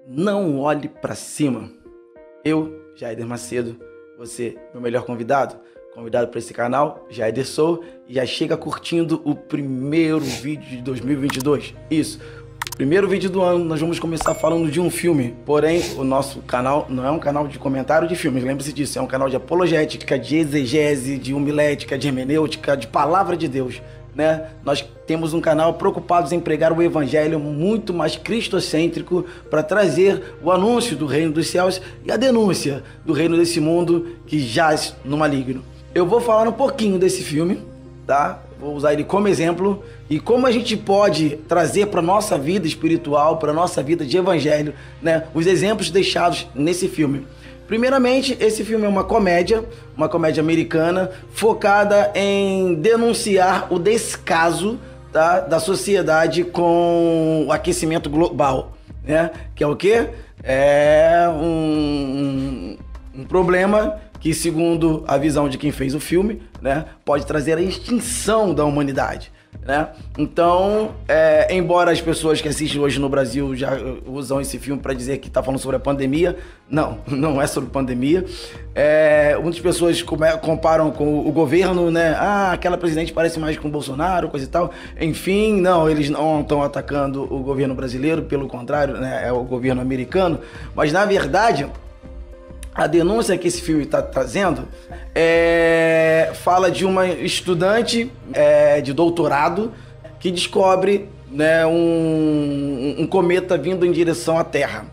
Não olhe para cima. Eu, Jaider Macedo, você, meu melhor convidado para esse canal, Jaider Sou, e já chega curtindo o primeiro vídeo de 2022. Isso, primeiro vídeo do ano, nós vamos começar falando de um filme. Porém, o nosso canal não é um canal de comentário de filmes, lembre-se disso, é um canal de apologética, de exegese, de homilética, de hermenêutica, de palavra de Deus. Né? Nós temos um canal preocupados em pregar o evangelho muito mais cristocêntrico para trazer o anúncio do reino dos céus e a denúncia do reino desse mundo que jaz no maligno. Eu vou falar um pouquinho desse filme, tá? Vou usar ele como exemplo e como a gente pode trazer para nossa vida espiritual, para nossa vida de evangelho, né? Os exemplos deixados nesse filme. Primeiramente, esse filme é uma comédia americana, focada em denunciar o descaso, tá, da sociedade com o aquecimento global, né? Que é o quê? É um problema que, segundo a visão de quem fez o filme, né, pode trazer a extinção da humanidade. Né? Então, embora as pessoas que assistem hoje no Brasil já usam esse filme para dizer que está falando sobre a pandemia, não é sobre pandemia. Muitas pessoas comparam com o governo, né? Aquela presidente parece mais com o Bolsonaro, coisa e tal. Enfim, não, eles não estão atacando o governo brasileiro, pelo contrário, né? É o governo americano. Mas, na verdade, a denúncia que esse filme está trazendo fala de uma estudante de doutorado que descobre, né, um cometa vindo em direção à Terra.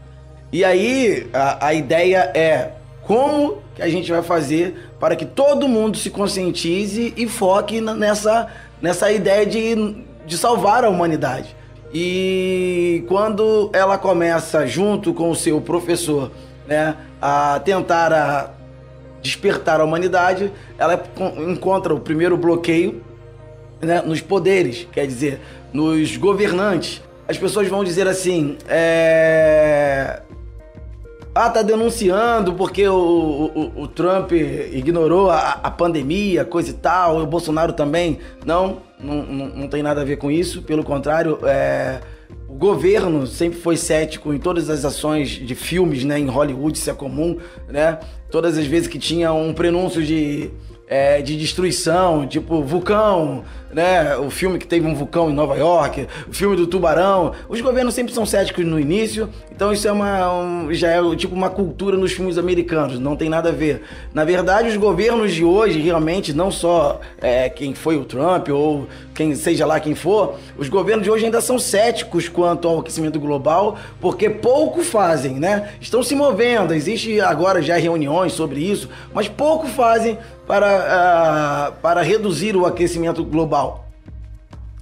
E aí a ideia é como que a gente vai fazer para que todo mundo se conscientize e foque nessa ideia de salvar a humanidade. E quando ela começa, junto com o seu professor, né, a tentar despertar a humanidade, ela encontra o primeiro bloqueio, né, nos poderes, quer dizer, nos governantes. As pessoas vão dizer assim, tá denunciando porque o Trump ignorou a pandemia, coisa e tal, o Bolsonaro também. Não tem nada a ver com isso, pelo contrário, o governo sempre foi cético em todas as ações de filmes, né? Em Hollywood isso é comum, né? Todas as vezes que tinha um prenúncio de destruição, tipo vulcão, né? O filme que teve um vulcão em Nova York, o filme do tubarão. Os governos sempre são céticos no início, então isso já é tipo uma cultura nos filmes americanos, não tem nada a ver. Na verdade, os governos de hoje, realmente, não só quem foi o Trump ou quem seja lá quem for, os governos de hoje ainda são céticos quanto ao aquecimento global, porque pouco fazem, né? Estão se movendo, existe agora já reuniões sobre isso, mas pouco fazem para reduzir o aquecimento global.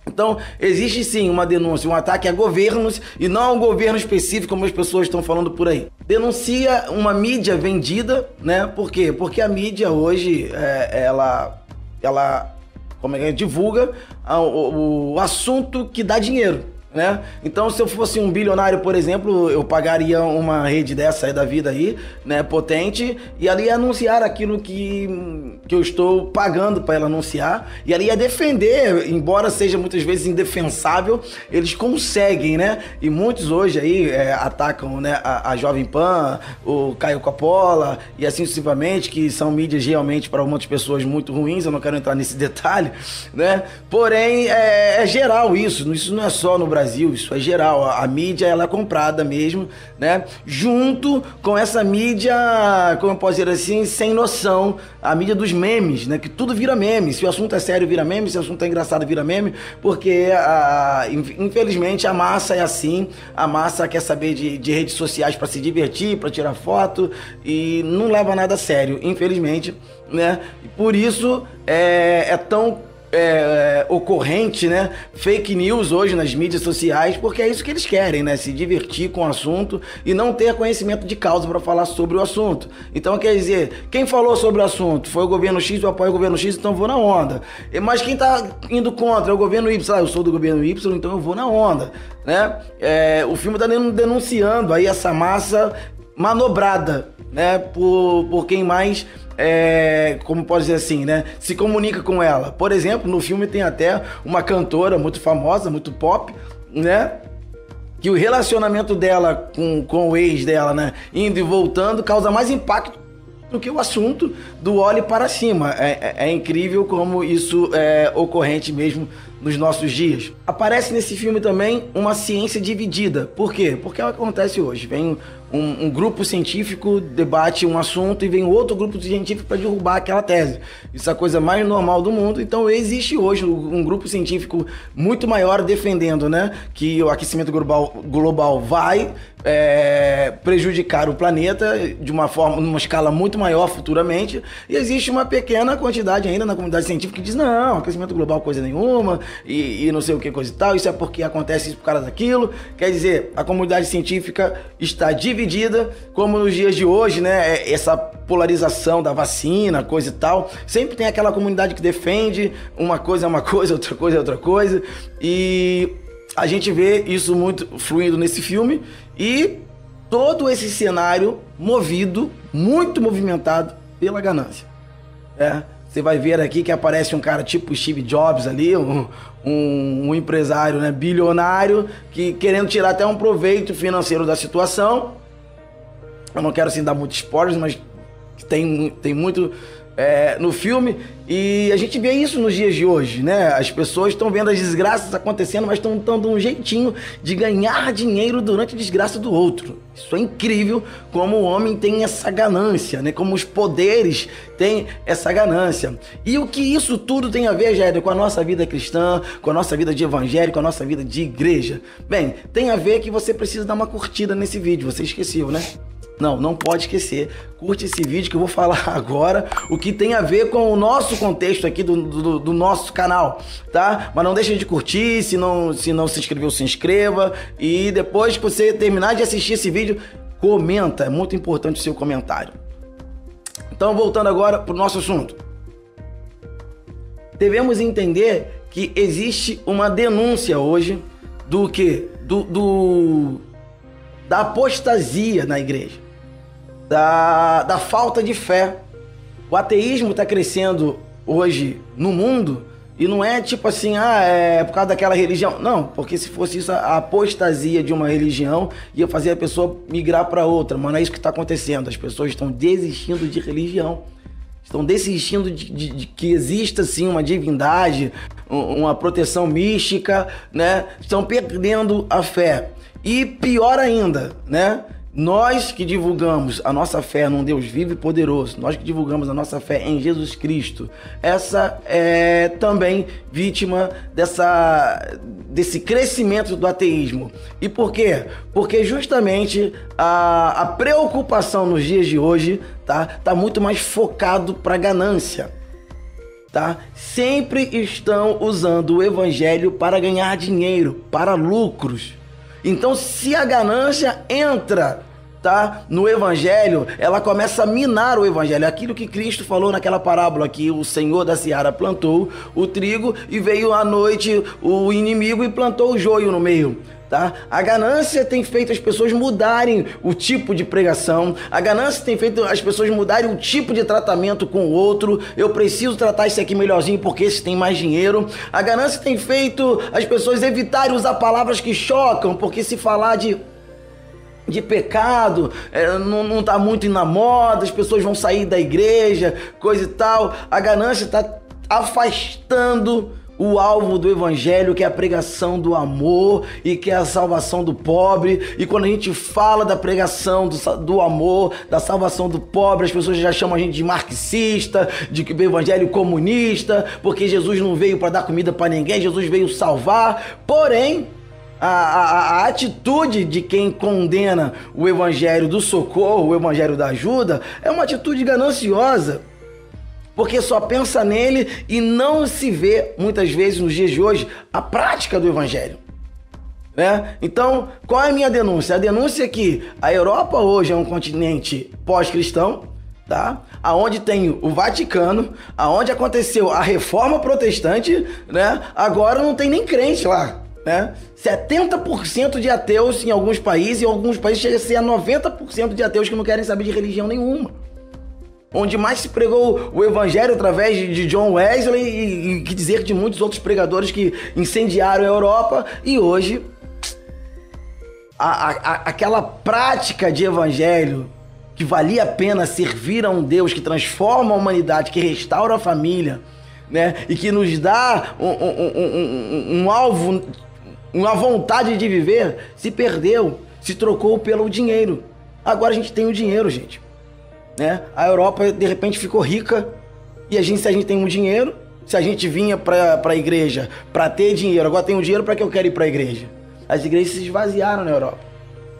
Então, existe sim uma denúncia, um ataque a governos e não a um governo específico, como as pessoas estão falando por aí. Denuncia uma mídia vendida, né? Por quê? Porque a mídia hoje, ela divulga o assunto que dá dinheiro. Né? Então, se eu fosse um bilionário, por exemplo, eu pagaria uma rede dessa aí da vida aí, né, potente, e ali ia anunciar aquilo que eu estou pagando para ela anunciar, e ali ia defender, embora seja muitas vezes indefensável, eles conseguem, né? E muitos hoje aí atacam, né, a Jovem Pan, o Caio Coppola e assim sucessivamente, que são mídias realmente para muitas pessoas muito ruins, eu não quero entrar nesse detalhe, né? Porém, é geral isso não é só no Brasil, isso é geral, a mídia ela é comprada mesmo, né, junto com essa mídia, como eu posso dizer assim, sem noção, a mídia dos memes, né, que tudo vira meme, se o assunto é sério vira meme, se o assunto é engraçado vira meme, porque infelizmente a massa é assim, a massa quer saber de redes sociais para se divertir, para tirar foto e não leva nada a sério, infelizmente, né, e por isso é tão ocorrente, né, fake news hoje nas mídias sociais, porque é isso que eles querem, né, se divertir com o assunto e não ter conhecimento de causa para falar sobre o assunto. Então, quer dizer, quem falou sobre o assunto foi o governo X, eu apoio o governo X, então eu vou na onda. Mas quem tá indo contra é o governo Y, eu sou do governo Y, então eu vou na onda, né? O filme tá denunciando aí essa massa manobrada, né, por quem mais como pode dizer assim, né, se comunica com ela. Por exemplo, no filme tem até uma cantora muito famosa, muito pop, né, que o relacionamento dela com o ex dela, né, indo e voltando, causa mais impacto do que o assunto do olhe para cima. É incrível como isso é ocorrente mesmo nos nossos dias. Aparece nesse filme também uma ciência dividida. Por quê? Porque é o que acontece hoje. Vem um grupo científico, debate um assunto e vem outro grupo científico para derrubar aquela tese. Isso é a coisa mais normal do mundo. Então existe hoje um grupo científico muito maior defendendo, né, que o aquecimento global vai prejudicar o planeta de uma forma, numa escala muito maior futuramente. E existe uma pequena quantidade ainda na comunidade científica que diz, não, aquecimento global coisa nenhuma, e não sei o que coisa e tal, isso é porque acontece isso por causa daquilo. Quer dizer, a comunidade científica está dividida, como nos dias de hoje, né, essa polarização da vacina, coisa e tal, sempre tem aquela comunidade que defende uma coisa é uma coisa, outra coisa é outra coisa, e a gente vê isso muito fluindo nesse filme, e todo esse cenário movido, muito movimentado pela ganância. Você vai ver aqui que aparece um cara tipo Steve Jobs ali, um empresário, né, bilionário, que querendo tirar até um proveito financeiro da situação. Eu não quero assim dar muitos spoilers, mas tem muito no filme, e a gente vê isso nos dias de hoje, né? As pessoas estão vendo as desgraças acontecendo, mas estão dando um jeitinho de ganhar dinheiro durante a desgraça do outro. Isso é incrível como o homem tem essa ganância, né? Como os poderes têm essa ganância. E o que isso tudo tem a ver, Jair, com a nossa vida cristã, com a nossa vida de evangelho, com a nossa vida de igreja? Bem, tem a ver que você precisa dar uma curtida nesse vídeo, você esqueceu, né? Não pode esquecer. Curte esse vídeo que eu vou falar agora o que tem a ver com o nosso contexto aqui do nosso canal, tá? Mas não deixe de curtir, se não se inscreveu, se inscreva. E depois que você terminar de assistir esse vídeo, comenta. É muito importante o seu comentário. Então, voltando agora para o nosso assunto. Devemos entender que existe uma denúncia hoje do quê? Da apostasia na igreja. Da falta de fé. O ateísmo está crescendo hoje no mundo, e não é tipo assim, é por causa daquela religião. Não, porque se fosse isso, a apostasia de uma religião ia fazer a pessoa migrar para outra, mas não é isso que está acontecendo. As pessoas estão desistindo de religião, estão desistindo de que exista sim uma divindade, uma proteção mística, né? Estão perdendo a fé. E pior ainda, né? Nós que divulgamos a nossa fé num Deus vivo e poderoso, nós que divulgamos a nossa fé em Jesus Cristo, essa é também vítima desse crescimento do ateísmo. E por quê? Porque justamente a preocupação nos dias de hoje tá muito mais focado para ganância. Tá? Sempre estão usando o evangelho para ganhar dinheiro, para lucros. Então, se a ganância entra, tá, no evangelho, ela começa a minar o evangelho. Aquilo que Cristo falou naquela parábola, que o Senhor da seara plantou o trigo e veio à noite o inimigo e plantou o joio no meio. Tá? A ganância tem feito as pessoas mudarem o tipo de pregação. A ganância tem feito as pessoas mudarem o tipo de tratamento com o outro. Eu preciso tratar esse aqui melhorzinho porque esse tem mais dinheiro. A ganância tem feito as pessoas evitarem usar palavras que chocam, porque se falar de pecado não tá muito na moda, as pessoas vão sair da igreja, coisa e tal. A ganância está afastando o alvo do evangelho, que é a pregação do amor e que é a salvação do pobre. E quando a gente fala da pregação do amor, da salvação do pobre, as pessoas já chamam a gente de marxista, de que o evangelho comunista, porque Jesus não veio para dar comida para ninguém, Jesus veio salvar. Porém, a atitude de quem condena o evangelho do socorro, o evangelho da ajuda, é uma atitude gananciosa, porque só pensa nele e não se vê, muitas vezes, nos dias de hoje, a prática do evangelho. Né? Então, qual é a minha denúncia? A denúncia é que a Europa hoje é um continente pós-cristão, tá? Aonde tem o Vaticano, aonde aconteceu a Reforma Protestante, né? Agora não tem nem crente lá. Né? 70% de ateus em alguns países, e em alguns países chega a ser a 90% de ateus que não querem saber de religião nenhuma. Onde mais se pregou o evangelho através de John Wesley e que dizer de muitos outros pregadores que incendiaram a Europa, e hoje aquela prática de evangelho que valia a pena servir a um Deus que transforma a humanidade, que restaura a família, né? E que nos dá um alvo, uma vontade de viver, se perdeu, se trocou pelo dinheiro. Agora a gente tem o dinheiro, gente, né? A Europa de repente ficou rica e se a gente tem um dinheiro, se a gente vinha para a igreja para ter dinheiro, agora tem um dinheiro, para que eu quero ir para a igreja? As igrejas se esvaziaram na Europa.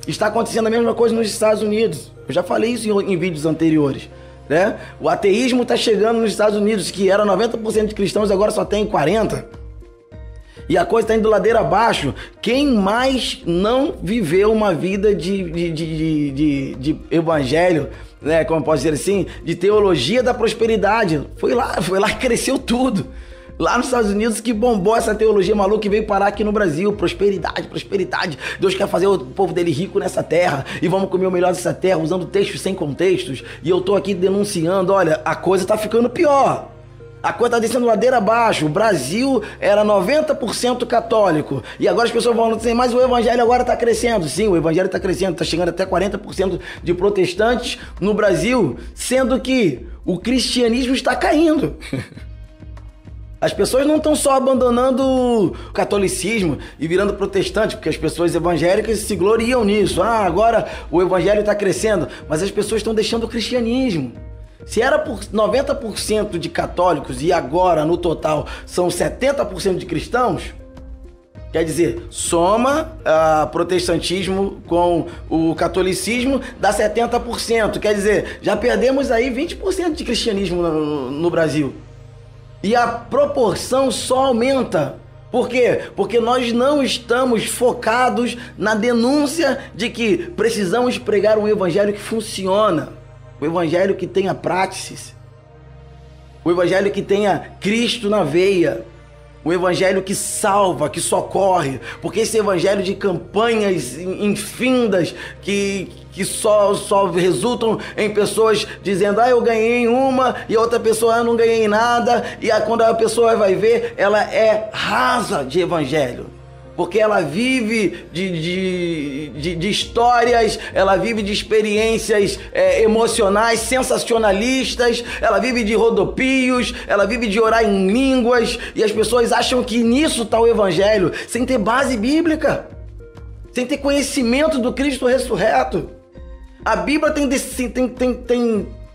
Está acontecendo a mesma coisa nos Estados Unidos. Eu já falei isso em vídeos anteriores, né? O ateísmo está chegando nos Estados Unidos, que era 90% de cristãos, agora só tem 40%. E a coisa está indo ladeira abaixo. Quem mais não viveu uma vida de evangelho, né? Como eu posso dizer assim, de teologia da prosperidade? Foi lá que cresceu tudo. Lá nos Estados Unidos que bombou essa teologia maluca que veio parar aqui no Brasil. Prosperidade, prosperidade. Deus quer fazer o povo dele rico nessa terra. E vamos comer o melhor dessa terra, usando textos sem contextos. E eu tô aqui denunciando, olha, a coisa tá ficando pior. A coisa tá descendo ladeira abaixo. O Brasil era 90% católico. E agora as pessoas vão dizer, mas o evangelho agora tá crescendo. Sim, o evangelho tá crescendo. Tá chegando até 40% de protestantes no Brasil. Sendo que o cristianismo está caindo. As pessoas não estão só abandonando o catolicismo e virando protestante, porque as pessoas evangélicas se gloriam nisso. Ah, agora o evangelho está crescendo, mas as pessoas estão deixando o cristianismo. Se era por 90% de católicos e agora no total são 70% de cristãos, quer dizer, soma protestantismo com o catolicismo dá 70%. Quer dizer, já perdemos aí 20% de cristianismo no Brasil. E a proporção só aumenta. Por quê? Porque nós não estamos focados na denúncia de que precisamos pregar um evangelho que funciona. O evangelho que tenha práticas. O evangelho que tenha Cristo na veia. O evangelho que salva, que socorre. Porque esse evangelho de campanhas infindas que só resultam em pessoas dizendo, eu ganhei uma, e a outra pessoa, eu não ganhei nada. E quando a pessoa vai ver, ela é rasa de evangelho. Porque ela vive de histórias, ela vive de experiências emocionais, sensacionalistas, ela vive de rodopios, ela vive de orar em línguas, e as pessoas acham que nisso está o evangelho, sem ter base bíblica, sem ter conhecimento do Cristo ressurreto. A Bíblia tem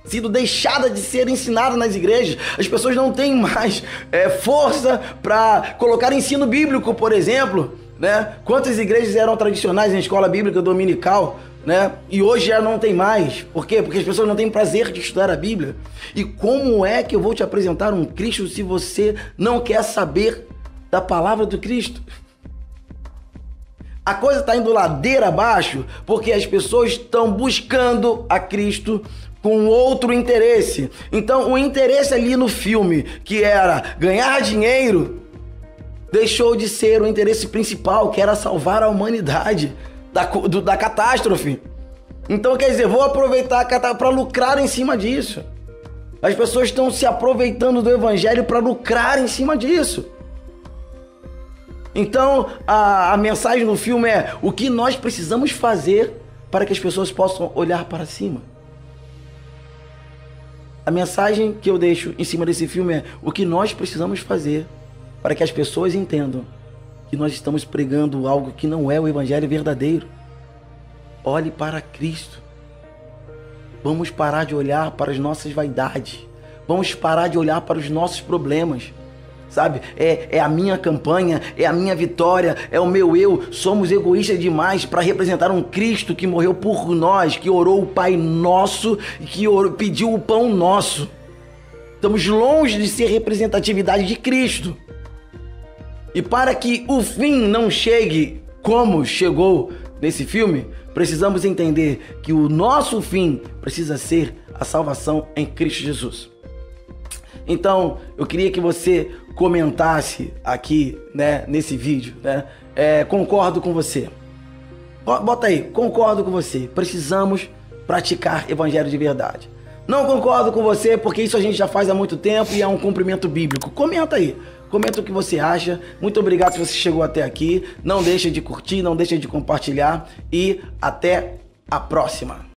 sido deixada de ser ensinada nas igrejas. As pessoas não têm mais força para colocar ensino bíblico, por exemplo, né? Quantas igrejas eram tradicionais em escola bíblica dominical, né? E hoje já não tem mais. Por quê? Porque as pessoas não têm prazer de estudar a Bíblia. E como é que eu vou te apresentar um Cristo se você não quer saber da palavra do Cristo? A coisa está indo ladeira abaixo porque as pessoas estão buscando a Cristo com outro interesse. Então, o interesse ali no filme, que era ganhar dinheiro, deixou de ser o interesse principal, que era salvar a humanidade da catástrofe. Então, quer dizer, vou aproveitar para lucrar em cima disso. As pessoas estão se aproveitando do evangelho para lucrar em cima disso. Então, a mensagem do filme é o que nós precisamos fazer para que as pessoas possam olhar para cima. A mensagem que eu deixo em cima desse filme é o que nós precisamos fazer para que as pessoas entendam que nós estamos pregando algo que não é o evangelho verdadeiro. Olhe para Cristo. Vamos parar de olhar para as nossas vaidades. Vamos parar de olhar para os nossos problemas. Sabe? É a minha campanha, é a minha vitória, é o meu eu. Somos egoístas demais para representar um Cristo que morreu por nós, que orou o Pai Nosso e que pediu o pão nosso. Estamos longe de ser representatividade de Cristo. E para que o fim não chegue como chegou nesse filme, precisamos entender que o nosso fim precisa ser a salvação em Cristo Jesus. Então, eu queria que você comentasse aqui, né, nesse vídeo, né? Concordo com você. Bota aí, concordo com você. Precisamos praticar evangelho de verdade. Não concordo com você, porque isso a gente já faz há muito tempo e é um cumprimento bíblico. Comenta aí. Comenta o que você acha. Muito obrigado se você chegou até aqui. Não deixa de curtir, não deixa de compartilhar e até a próxima.